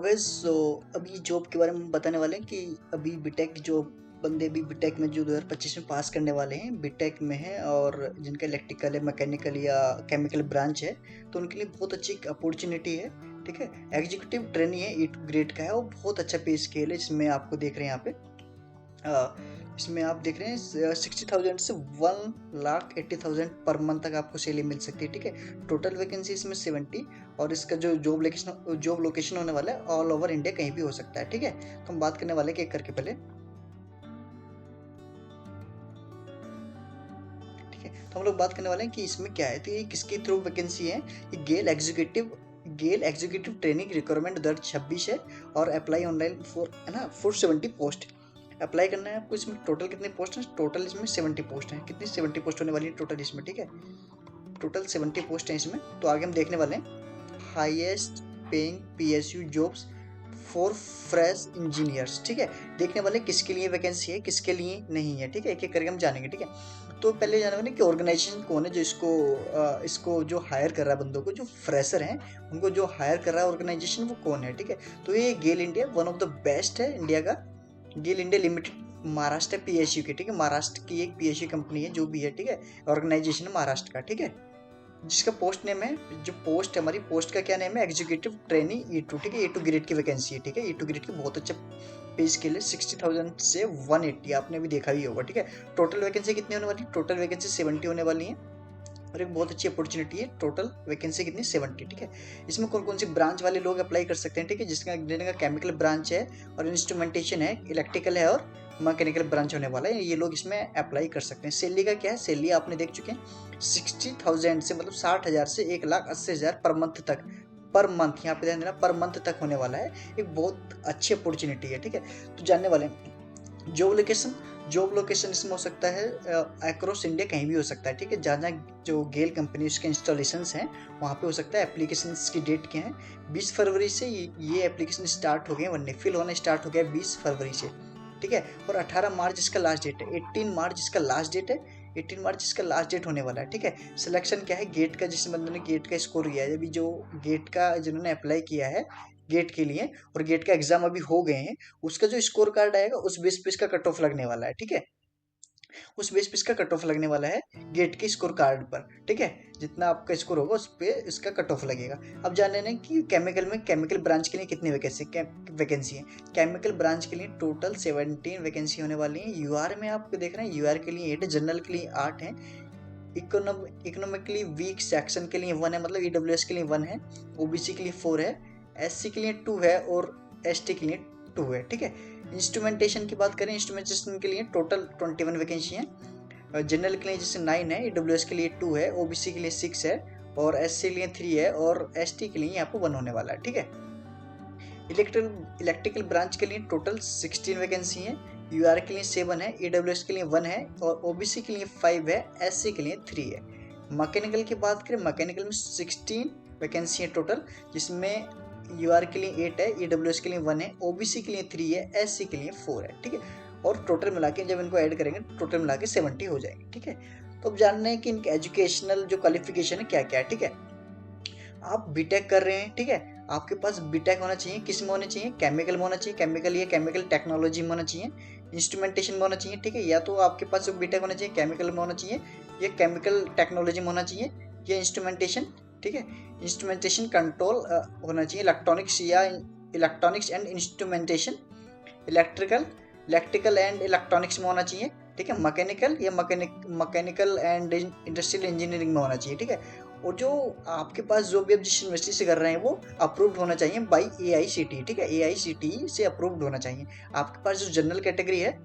Guys so अभी job के बारे में बताने वाले हैं कि अभी बीटेक जो बंदे भी बीटेक में जो 2025 में पास करने वाले हैं बीटेक में हैं और जिनका इलेक्ट्रिकल है मैकेनिकल या केमिकल ब्रांच है तो उनके लिए बहुत अच्छी अपॉर्चुनिटी है। ठीक है, एग्जीक्यूटिव ट्रेनिंग है, 8 ग्रेड का है और बहुत अच्छा पे स्केल है जिसमें आपको देख रहे हैं यहाँ पे। इसमें आप देख रहे हैं 60,000 से 1,80,000 पर मंथ तक आपको सैलरी मिल सकती है। ठीक है, टोटल वैकेंसी इसमें 70 और इसका जो जॉब लोकेशन होने वाला है ऑल ओवर इंडिया कहीं भी हो सकता है। ठीक है, तो हम बात करने वाले हैं कि एक करके पहले। ठीक है, तो हम लोग बात करने वाले हैं कि इसमें क्या है, तो ये किसके थ्रू वैकेंसी है। ये गेल एग्जीक्यूटिव ट्रेनिंग रिक्वायरमेंट 2026 है और अप्लाई ऑनलाइन फॉर है ना 470 पोस्ट अप्लाई करना है आपको। इसमें टोटल कितने पोस्ट हैं, टोटल इसमें 70 पोस्ट हैं। कितनी 70 पोस्ट होने वाली है टोटल इसमें। ठीक है, टोटल 70 पोस्ट हैं इसमें। तो आगे हम देखने वाले हैं highest paying PSU jobs for fresh engineers. ठीक है, देखने वाले किसके लिए वैकेंसी है किसके लिए नहीं है। ठीक है, एक एक करके हम जानेंगे। ठीक है, तो पहले जाने वाले कि ऑर्गेनाइजेशन कौन है जो इसको जो हायर कर रहा है बंदों को, जो फ्रेशर हैं उनको जो हायर कर रहा है ऑर्गेनाइजेशन वो कौन है। ठीक है, तो ये GAIL India one of the best है इंडिया का। GAIL India Limited Maharashtra PSU की। ठीक है, महाराष्ट्र की एक पीएसयू कंपनी है जो भी है। ठीक है, ऑर्गेनाइजेशन है महाराष्ट्र का। ठीक है, जिसका पोस्ट नेम है, जो पोस्ट है हमारी पोस्ट का क्या नेम है, एग्जीक्यूटिव ट्रेनिंग E2। ठीक है, E2 ग्रेड की वैकेंसी है। ठीक है, E2 ग्रेड की बहुत अच्छा पे स्केल है, 60,000 से 180 आपने भी देखा ही होगा। ठीक है, टोटल वैकेंसी कितनी होने वाली है, टोटल वैकेंसी 70 होने वाली है और एक बहुत अच्छी अपॉर्चुनिटी है। टोटल वैकेंसी कितनी 70। ठीक है, इसमें कौन कौन सी ब्रांच वाले लोग अप्लाई कर सकते हैं। ठीक है, जिनका केमिकल ब्रांच है और इंस्ट्रूमेंटेशन है, इलेक्ट्रिकल है और मैकेनिकल ब्रांच होने वाला है, ये लोग इसमें अप्लाई कर सकते हैं। सैलरी का क्या है, सैलरी आपने देख चुके हैं 60,000 से मतलब 60,000 से 1,80,000 पर मंथ तक। पर मंथ यहाँ पे ध्यान देना, पर मंथ तक होने वाला है। एक बहुत अच्छी अपॉर्चुनिटी है। ठीक है, तो जानने वाले हैं जॉब लोकेशन इसमें हो सकता है अक्रॉस इंडिया कहीं भी हो सकता है। ठीक है, जहाँ जहाँ जो गेल कंपनी उसके इंस्टॉलेशंस हैं वहाँ पे हो सकता है। एप्लीकेशंस की डेट क्या है, 20 फरवरी से ये एप्लीकेशन स्टार्ट हो गए, वरने फिल होना स्टार्ट हो गया 20 फरवरी से। ठीक है, और 18 मार्च इसका लास्ट डेट है, 18 मार्च इसका लास्ट डेट है, 18 मार्च इसका लास्ट डेट होने वाला है। ठीक है, सिलेक्शन क्या है, गेट का, जिस बंदे ने गेट का स्कोर किया है, अभी जो गेट का जिन्होंने अप्लाई किया है गेट के लिए और गेट का एग्जाम अभी हो गए हैं, उसका जो स्कोर कार्ड आएगा उस बेस पे इसका कट ऑफ लगने वाला है। ठीक है, उस बेस पे इसका कट ऑफ लगने वाला है गेट के स्कोर कार्ड पर। ठीक है, जितना आपका स्कोर होगा उस पे इसका कट ऑफ लगेगा। अब जान लेना कि केमिकल ब्रांच के लिए कितनी वैकेंसी है। केमिकल ब्रांच के लिए टोटल 17 वैकेंसी होने वाली है। यूआर में आपको देख रहे हैं, यूआर के लिए 8 है, जनरल के लिए 8 है, इकोनॉमिकली वीक सेक्शन के लिए 1 है, मतलब ईडब्ल्यूएस के लिए 1 है, ओबीसी के लिए 4 है, एससी के लिए 2 है और एसटी के लिए 2 है। ठीक है, इंस्ट्रूमेंटेशन की बात करें, इंस्ट्रूमेंटेशन के लिए टोटल 21 वैकेंसी है। जनरल के लिए जैसे 9 है, ईडब्ल्यूएस के लिए 2 है, ओबीसी के लिए 6 है और एससी के लिए 3 है और एसटी के लिए यहाँ पे 1 होने वाला है। ठीक है, इलेक्ट्रिकल ब्रांच के लिए टोटल 16 वैकेंसी है, यूआर के लिए 7 है, ईडब्ल्यूएस के लिए 1 है और ओबीसी के लिए 5 है, एससी के लिए 3 है। मैकेनिकल की बात करें, मैकेनिकल में 16 वैकेंसी है टोटल, जिसमें यूआर के लिए 8 है, ईडब्ल्यूएस के लिए 1 है, ओबीसी के लिए 3 है, एससी के लिए 4 है। ठीक है, और टोटल मिला के जब इनको ऐड करेंगे टोटल मिला के 70 हो जाएंगे। ठीक है, तो अब जानना है कि इनके एजुकेशनल जो क्वालिफिकेशन है क्या क्या है। ठीक है, आप बीटेक कर रहे हैं, ठीक है, आपके पास बीटेक होना चाहिए, किस में होना चाहिए, केमिकल में होना चाहिए, केमिकल या केमिकल टेक्नोलॉजी में होना चाहिए, इंस्ट्रूमेंटेशन में होना चाहिए। ठीक है, या तो आपके पास जो बीटेक होना चाहिए केमिकल में होना चाहिए या केमिकल टेक्नोलॉजी में होना चाहिए या इंस्ट्रूमेंटेशन। ठीक है, इंस्ट्रूमेंटेशन कंट्रोल होना चाहिए, electronics and instrumentation, electrical electrical and electronics में होना चाहिए। ठीक है, मैकेनिकल या मैकेनिकल एंड इंडस्ट्रियल इंजीनियरिंग में होना चाहिए। ठीक है, और जो आपके पास जो भी आप जिस यूनिवर्सिटी से कर रहे हैं वो अप्रूव्ड होना चाहिए बाई AICTE। ठीक है, AICTE से अप्रूव्ड होना चाहिए। आपके पास जो जनरल कैटेगरी है,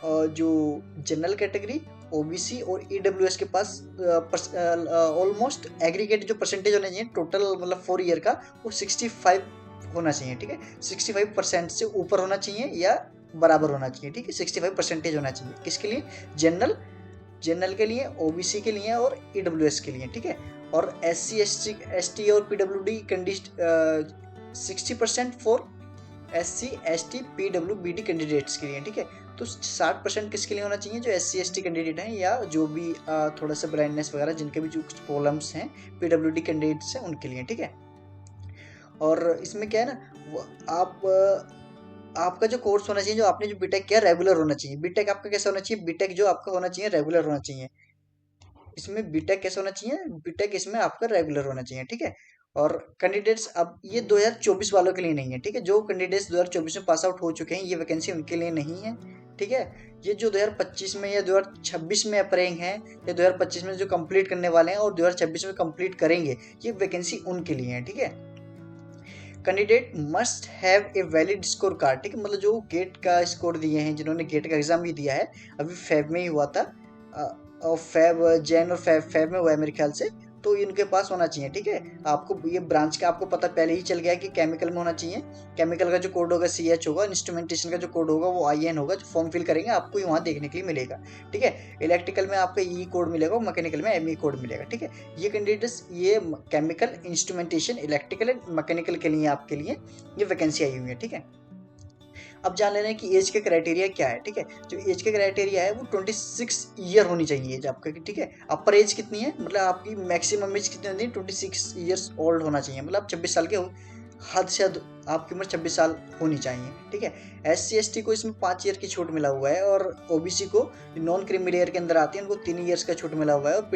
जो जनरल कैटेगरी ओबीसी और ईडब्ल्यूएस के पास ऑलमोस्ट एग्रीगेट जो परसेंटेज होना चाहिए टोटल मतलब 4 ईयर का, वो 65 होना चाहिए। ठीक है, 65% से ऊपर होना चाहिए या बराबर होना चाहिए। ठीक है, 65% होना चाहिए, किसके लिए, जनरल के लिए, ओबीसी के लिए और ईडब्ल्यूएस के लिए। ठीक है, और SC ST और PWD 60% for SC ST PWBD candidates के लिए। ठीक है, तो 60% किसके लिए होना चाहिए, जो SC ST कैंडिडेट हैं या जो भी थोड़ा सा ब्लाइंडनेस वगैरह जिनके भी जो कुछ प्रॉब्लम्स हैं PWD कैंडिडेट्स हैं उनके लिए। ठीक है, और इसमें क्या है ना, आप आपका जो कोर्स होना चाहिए, जो आपने जो बीटेक किया, रेगुलर होना चाहिए। बीटेक आपका कैसा होना चाहिए, बीटेक जो आपका होना चाहिए रेगुलर होना चाहिए। इसमें बीटेक कैसे होना चाहिए, बीटेक इसमें आपका रेगुलर होना चाहिए, ठीक है। और कैंडिडेट्स, अब ये 2024 वालों के लिए नहीं है, ठीक है। जो कैंडिडेट्स 2024 में पास आउट हो चुके हैं, ये वैकेंसी उनके लिए नहीं है, ठीक है। ये जो 2025 में या 2026 में अप्रेंग हैं, या 2025 में जो कंप्लीट करने वाले हैं और 2026 में कंप्लीट करेंगे, ये वैकेंसी उनके लिए है, ठीक है। Candidate must have a valid score card, ठीक है। मतलब जो गेट का स्कोर दिए हैं, जिन्होंने गेट का एग्जाम भी दिया है, अभी फेब में ही हुआ था, और फेब जैन और फेब में हुआ है मेरे ख्याल से, तो इनके पास होना चाहिए, ठीक है। आपको ये ब्रांच का आपको पता पहले ही चल गया कि केमिकल में होना चाहिए। केमिकल का जो कोड होगा CH होगा, इंस्ट्रूमेंटेशन का जो कोड होगा वो IN होगा। जो फॉर्म फिल करेंगे आपको वहाँ देखने के लिए मिलेगा, ठीक है। इलेक्ट्रिकल में आपका E कोड मिलेगा, मैकेनिकल में ME कोड मिलेगा, ठीक है। ये कैंडिडेट्स, ये chemical, instrumentation, electrical and mechanical के लिए, आपके लिए ये वैकेंसी आई हुई है, ठीक है। अब जान लेना है कि एज के क्राइटेरिया क्या है, ठीक है। जो एज के क्राइटेरिया है वो 26 ईयर होनी चाहिए एज आपका, ठीक है। अपर एज कितनी है, मतलब आपकी मैक्सिमम एज कितनी होती है, 26 ईयर्स ओल्ड होना चाहिए, मतलब आप 26 साल के हो, हद से हद आपकी उम्र 26 साल होनी चाहिए, ठीक है। SC ST को इसमें 5 ईयर की छूट मिला हुआ है, और OBC को, नॉन क्रीमी लेयर के अंदर आते हैं, उनको 3 ईयर्स का छूट मिला हुआ है। और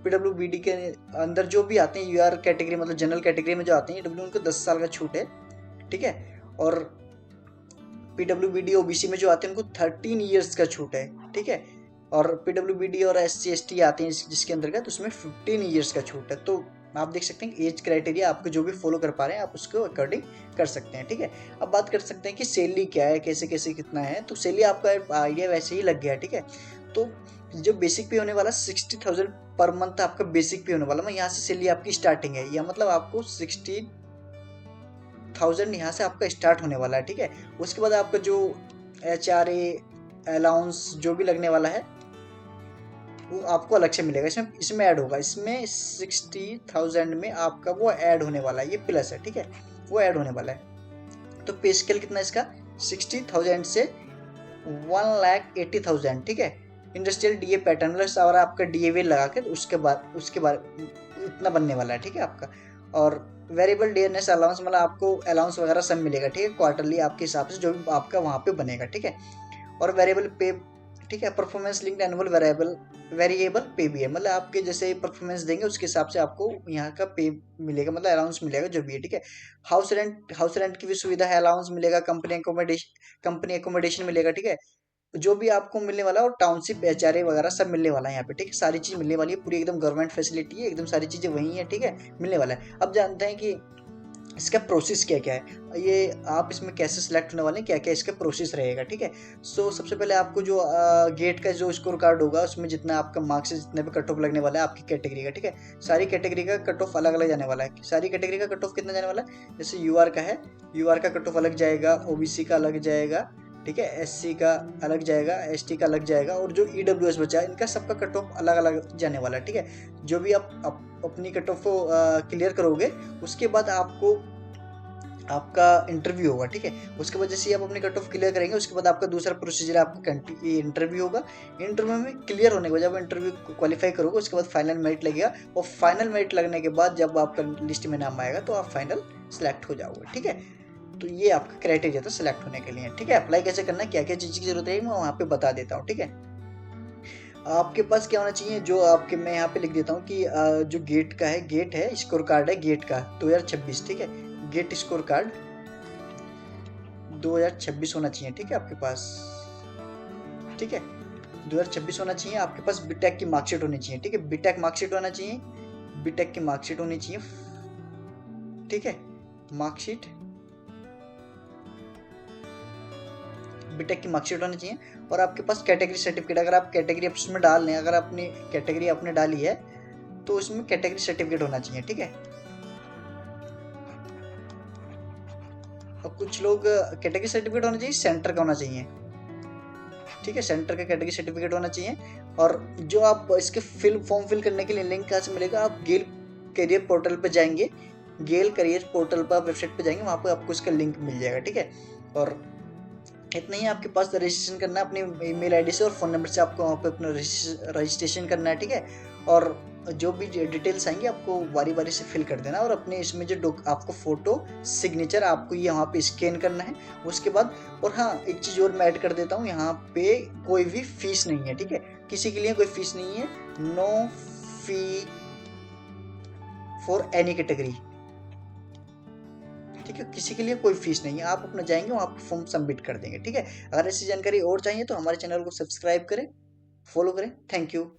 PWBD के अंदर जो भी आते हैं, UR कैटेगरी, मतलब जनरल कैटेगरी में जो आते हैं उनको 10 साल का छूट है, ठीक है। और PWBD OBC में जो आते हैं उनको 13 ईयर्स का छूट है, ठीक है। और PWBD और SC ST आते हैं जिसके अंतर्गत, उसमें 15 ईयर्स का छूट है। तो आप देख सकते हैं एज क्राइटेरिया आपको जो भी फॉलो कर पा रहे हैं, आप उसको अकॉर्डिंग कर सकते हैं, ठीक है। अब बात कर सकते हैं कि सैलरी क्या है, कैसे कैसे कितना है। तो सैलरी आपका आइडिया वैसे ही लग गया, ठीक है। तो जो बेसिक पे होने वाला 60,000 पर मंथ आपका बेसिक पे होने वाला, मैं यहाँ से सैलरी आपकी स्टार्टिंग है, या मतलब आपको 60,000 यहाँ से आपका स्टार्ट होने वाला है, ठीक है। उसके बाद आपका जो HRA अलाउंस जो भी लगने वाला है वो आपको अलग से मिलेगा, इसमें इसमें ऐड होगा। इसमें 60,000 में आपका वो ऐड होने वाला है, ये प्लस है, ठीक है, वो ऐड होने वाला है। तो पे स्केल कितना है इसका, 60,000 से 1,80,000, ठीक है। इंडस्ट्रियल DA पैटर्न, मतलब और आपका DA लगा कर उसके बाद इतना बनने वाला है, ठीक है आपका। और वेरिएबल डेयरनेस अलाउंस, मतलब आपको अलाउंस वगैरह सब मिलेगा, ठीक है, क्वार्टरली आपके हिसाब से जो भी आपका वहाँ पे बनेगा, ठीक है। और वेरिएबल पे, ठीक है, परफॉर्मेंस लिंक्ड एनुअल वेरिएबल पे भी है, मतलब आपके जैसे परफॉर्मेंस देंगे उसके हिसाब से आपको यहाँ का पे मिलेगा, मतलब अलाउंस मिलेगा जो भी है, ठीक है। हाउस रेंट की भी सुविधा है, अलाउंस मिलेगा, कंपनी एकोमोडेशन मिलेगा, ठीक है। जो भी आपको मिलने वाला है, और टाउनशिप HRA वगैरह सब मिलने वाला है यहाँ पे, ठीक है। सारी चीज़ मिलने वाली है, पूरी एकदम गवर्नमेंट फैसिलिटी है, एकदम सारी चीज़ें वही है, ठीक है, मिलने वाला है। अब जानते हैं कि इसका प्रोसेस क्या क्या है, ये आप इसमें कैसे सिलेक्ट होने वाले हैं, क्या क्या इसका प्रोसेस रहेगा, ठीक है। सो सबसे पहले आपको जो गेट का जो स्कोर कार्ड होगा, उसमें जितना आपका मार्क्स है, जितने पे कट ऑफ लगने वाला है आपकी कैटेगरी का, ठीक है। सारी कैटेगरी का कट ऑफ अलग अलग जाने वाला है। सारी कैटेगरी का कट ऑफ कितना जाने वाला है, जैसे UR का है, UR का कट ऑफ अलग जाएगा, OBC का अलग जाएगा, ठीक है, SC का अलग जाएगा, ST का अलग जाएगा, और जो EWS बचा है इनका सबका कट ऑफ अलग अलग जाने वाला है, ठीक है। जो भी आप अपनी कट ऑफ को क्लियर करोगे, उसके बाद आपको आपका इंटरव्यू होगा, ठीक है। उसके बाद जैसे ही आप अपनी कट ऑफ क्लियर करेंगे, उसके बाद आपका दूसरा प्रोसीजर आपका इंटरव्यू होगा। इंटरव्यू में क्लियर होने के बाद, जब इंटरव्यू क्वालिफाई करोगे, उसके बाद फाइनल मेरिट लगेगा, और फाइनल मेरिट लगने के बाद जब आपका लिस्ट में नाम आएगा तो आप फाइनल सेलेक्ट हो जाओगे, ठीक है। तो ये आपका क्राइटेरिया था सेलेक्ट होने के लिए, ठीक है। अप्लाई कैसे करना है, क्या क्या चीज़ की जरूरत है, मैं वहाँ पे बता देता हूँ, ठीक है। आपके पास क्या होना चाहिए, जो आपके मैं यहाँ पे लिख देता हूँ कि जो गेट का है, गेट है, स्कोर कार्ड है गेट का 2026, ठीक है। गेट स्कोर कार्ड 2026 होना चाहिए, ठीक है आपके पास, ठीक है, 2026 होना चाहिए। आपके पास बीटेक की मार्कशीट होनी चाहिए, ठीक है, बीटेक मार्कशीट होना चाहिए, बीटेक की मार्कशीट होनी चाहिए, ठीक है, मार्कशीट, बीटेक की मार्कशीट होनी चाहिए। और आपके पास कैटेगरी सर्टिफिकेट, अगर आप कैटेगरी उसमें डाल लें, अगर आपने कैटेगरी आपने डाली है तो उसमें कैटेगरी सर्टिफिकेट होना चाहिए, ठीक है। और कुछ लोग कैटेगरी सर्टिफिकेट होना चाहिए, सेंटर का होना चाहिए, ठीक है, सेंटर का कैटेगरी सर्टिफिकेट होना चाहिए। और जो आप इसके फॉर्म फिल करने के लिए लिंक कहाँ से मिलेगा, आप गेल करियर पोर्टल पर जाएंगे, गेल करियर पोर्टल पर वेबसाइट पर जाएंगे, वहाँ पर आपको इसका लिंक मिल जाएगा, ठीक है। और इतना ही आपके पास रजिस्ट्रेशन करना है अपनी ईमेल आईडी से और फ़ोन नंबर से, आपको वहाँ पे अपना रजिस्ट्रेशन करना है, ठीक है। और जो भी डिटेल्स आएंगे आपको बारी बारी से फिल कर देना, और अपने इसमें जो आपको फोटो सिग्नेचर आपको ये यहाँ पे स्कैन करना है उसके बाद। और हाँ, एक चीज़ और मैं ऐड कर देता हूँ, यहाँ पे कोई भी फीस नहीं है, ठीक है, किसी के लिए कोई फीस नहीं है, no fee for any category, ठीक है, किसी के लिए कोई फीस नहीं है, आप अपना जाएंगे वहाँ पे फॉर्म सबमिट कर देंगे, ठीक है। अगर ऐसी जानकारी और चाहिए तो हमारे चैनल को सब्सक्राइब करें, फॉलो करें। Thank you.